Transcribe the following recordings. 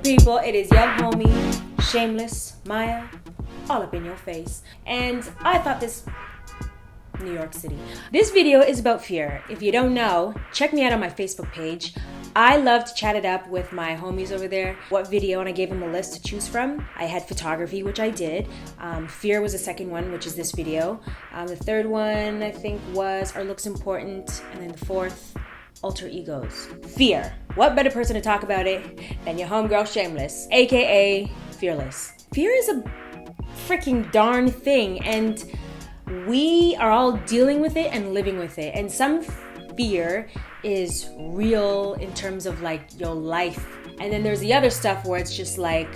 good people? It is your homie, Shameless, Maya, all up in your face. And I thought this... New York City. This video is about fear. If you don't know, check me out on my Facebook page. I love to chat it up with my homies over there. What video, and I gave them a list to choose from. I had photography, which I did. Fear was the second one, which is this video. The third one, I think, was our looks important. And then the fourth, alter egos. Fear. What better person to talk about it than your homegirl Shameless, aka Fearless. Fear is a freaking darn thing, and we are all dealing with it and living with it. And some fear is real in terms of like your life. And then there's the other stuff where it's just like,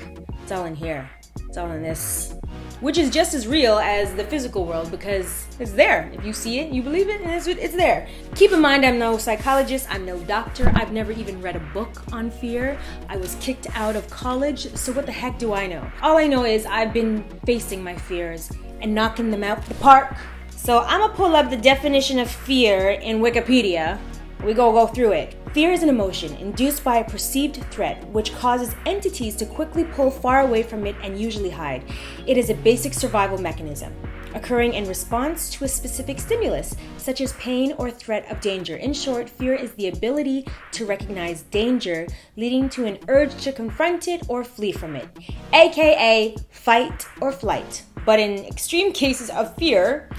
it's all in here. It's all in this. Which is just as real as the physical world because it's there. If you see it, you believe it, and it's there. Keep in mind, I'm no psychologist, I'm no doctor. I've never even read a book on fear. I was kicked out of college, so what the heck do I know? All I know is I've been facing my fears and knocking them out the park. So I'm gonna pull up the definition of fear in Wikipedia. We go through it. Fear is an emotion induced by a perceived threat which causes entities to quickly pull far away from it and usually hide. It is a basic survival mechanism, occurring in response to a specific stimulus, such as pain or threat of danger. In short, fear is the ability to recognize danger, leading to an urge to confront it or flee from it, aka fight or flight. But in extreme cases of fear,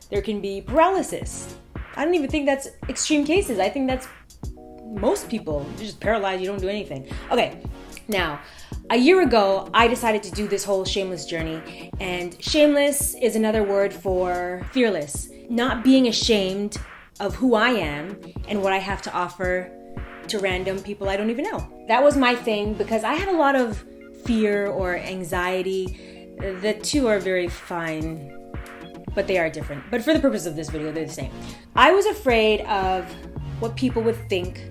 there can be paralysis. I don't even think that's extreme cases. I think that's most people. You're just paralyzed, you don't do anything. Okay, now, a year ago, I decided to do this whole shameless journey. And shameless is another word for fearless. Not being ashamed of who I am and what I have to offer to random people I don't even know. That was my thing because I had a lot of fear or anxiety. The two are very fine, but they are different. But for the purpose of this video, they're the same. I was afraid of what people would think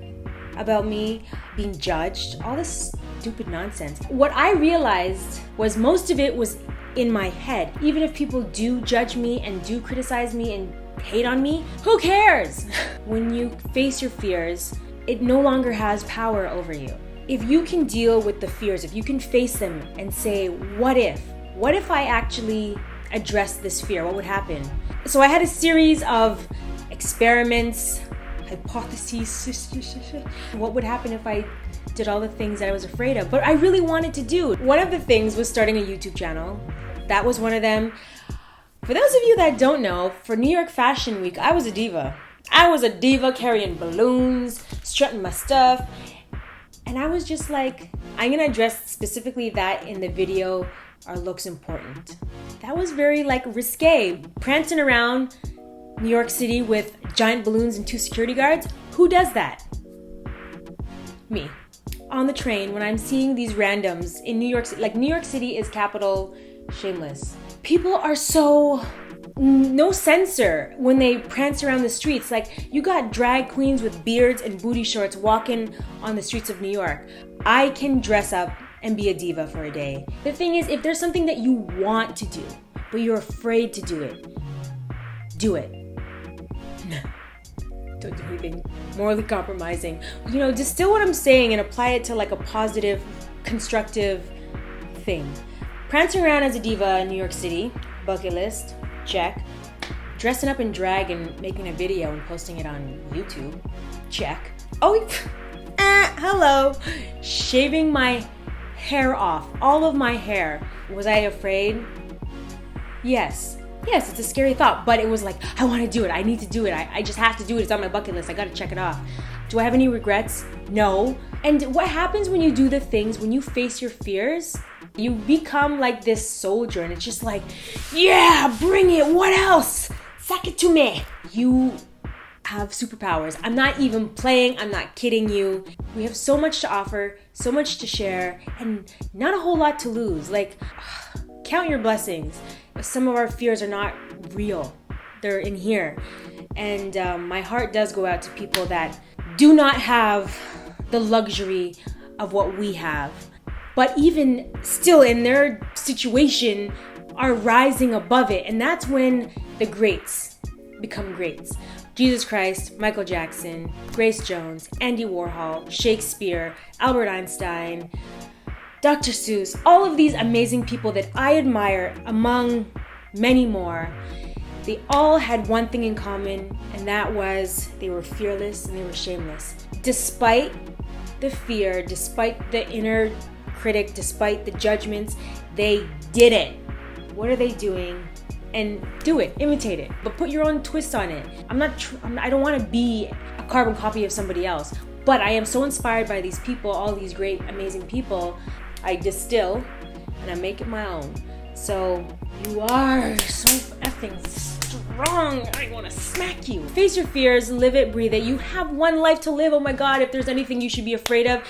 about me, being judged, all this stupid nonsense. What I realized was most of it was in my head. Even if people do judge me and do criticize me and hate on me, who cares? When you face your fears, it no longer has power over you. If you can deal with the fears, if you can face them and say, what if? What if I actually addressed this fear? What would happen? So I had a series of experiments, hypotheses. What would happen if I did all the things that I was afraid of, but I really wanted to do? One of the things was starting a YouTube channel. That was one of them. For those of you that don't know, for New York Fashion Week, I was a diva. I was a diva carrying balloons, strutting my stuff. And I was just like, I'm gonna address specifically that in the video, Our Looks Important. That was very like risque, prancing around New York City with giant balloons and 2 security guards. Who does that? Me. On the train, when I'm seeing these randoms in New York City, like New York City is capital shameless. People are so no censor when they prance around the streets. Like you got drag queens with beards and booty shorts walking on the streets of New York. I can dress up and be a diva for a day. The thing is, if there's something that you want to do, but you're afraid to do it, do it. Don't do anything morally compromising. You know, distill what I'm saying and apply it to like a positive, constructive thing. Prancing around as a diva in New York City, bucket list, check. Dressing up in drag and making a video and posting it on YouTube, check. Oh, hello. Shaving my hair off, all of my hair. Was I afraid? Yes, it's a scary thought, but it was like, I want to do it. I need to do it. I just have to do it. It's on my bucket list. I got to check it off. Do I have any regrets? No. And what happens when you do the things, when you face your fears, you become like this soldier and it's just like, yeah, bring it. What else? Suck it to me. You have superpowers. I'm not even playing. I'm not kidding you. We have so much to offer, so much to share, and not a whole lot to lose. Like, count your blessings. Some of our fears are not real. They're in here. And my heart does go out to people that do not have the luxury of what we have, but even still in their situation are rising above it. And that's when the greats become greats. Jesus Christ, Michael Jackson, Grace Jones, Andy Warhol, Shakespeare, Albert Einstein, Dr. Seuss, all of these amazing people that I admire, among many more, they all had one thing in common, and that was they were fearless and they were shameless. Despite the fear, despite the inner critic, despite the judgments, they did it. What are they doing? And do it, imitate it, but put your own twist on it. I don't want to be a carbon copy of somebody else, but I am so inspired by these people, all these great, amazing people. I distill and I make it my own. So you are so effing strong. I want to smack you. Face your fears, live it, breathe it. You have one life to live. Oh my God, if there's anything you should be afraid of,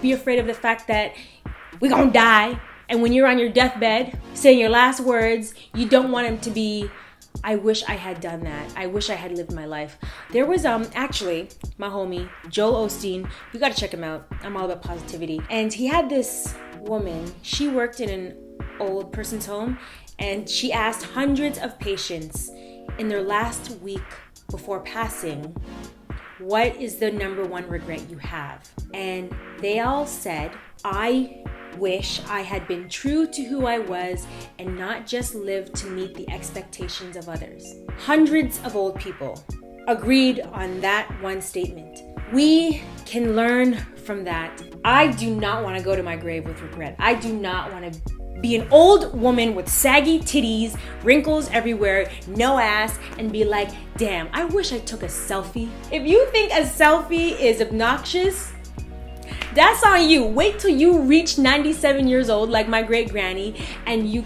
be afraid of the fact that we're gonna die. And when you're on your deathbed, saying your last words, you don't want them to be, I wish I had done that. I wish I had lived my life. There was actually my homie, Joel Osteen. You gotta check him out. I'm all about positivity. And he had this woman, she worked in an old person's home, and she asked hundreds of patients in their last week before passing, what is the number one regret you have? And they all said, I wish I had been true to who I was and not just lived to meet the expectations of others. Hundreds of old people agreed on that one statement. We can learn from that. I do not want to go to my grave with regret. I do not want to be an old woman with saggy titties, wrinkles everywhere, no ass, and be like, damn, I wish I took a selfie. If you think a selfie is obnoxious, that's on you. Wait till you reach 97 years old like my great granny and you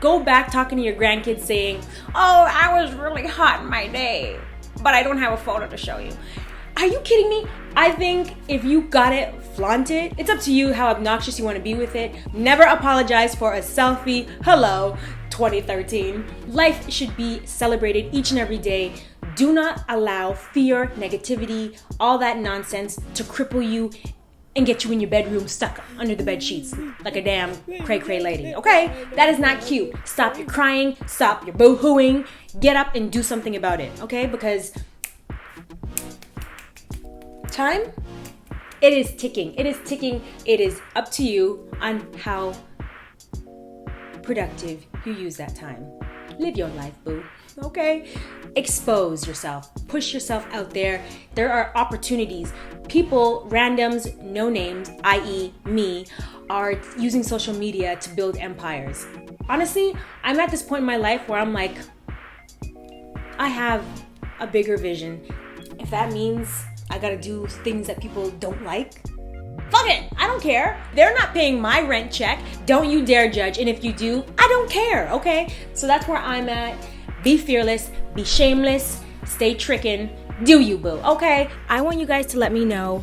go back talking to your grandkids saying, oh, I was really hot in my day, but I don't have a photo to show you. Are you kidding me? I think if you got it, flaunt it. It's up to you how obnoxious you want to be with it. Never apologize for a selfie. Hello, 2013. Life should be celebrated each and every day. Do not allow fear, negativity, all that nonsense to cripple you and get you in your bedroom stuck under the bed sheets like a damn cray-cray lady, okay? That is not cute. Stop your crying, stop your boo-hooing, get up and do something about it, okay? Because time, it is ticking. It is ticking. It is up to you on how productive you use that time. Live your life, boo, okay? Expose yourself. Push yourself out there. There are opportunities. People, randoms, no names, i.e. me, are using social media to build empires. Honestly, I'm at this point in my life where I'm like, I have a bigger vision. If that means I gotta do things that people don't like, fuck it, I don't care. They're not paying my rent check. Don't you dare judge. And if you do, I don't care, okay? So that's where I'm at. Be fearless, be shameless, stay trickin', do you, boo, okay? I want you guys to let me know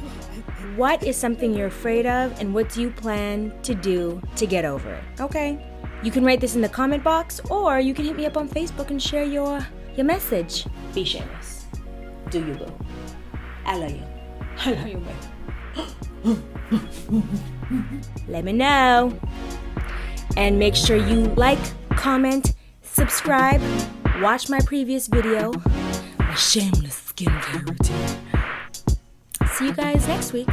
what is something you're afraid of and what do you plan to do to get over it, okay? You can write this in the comment box or you can hit me up on Facebook and share your message. Be shameless. Do you, boo. I love you. I love you, man. Let me know. And make sure you like, comment, subscribe, watch my previous video, my shameless skincare routine. See you guys next week.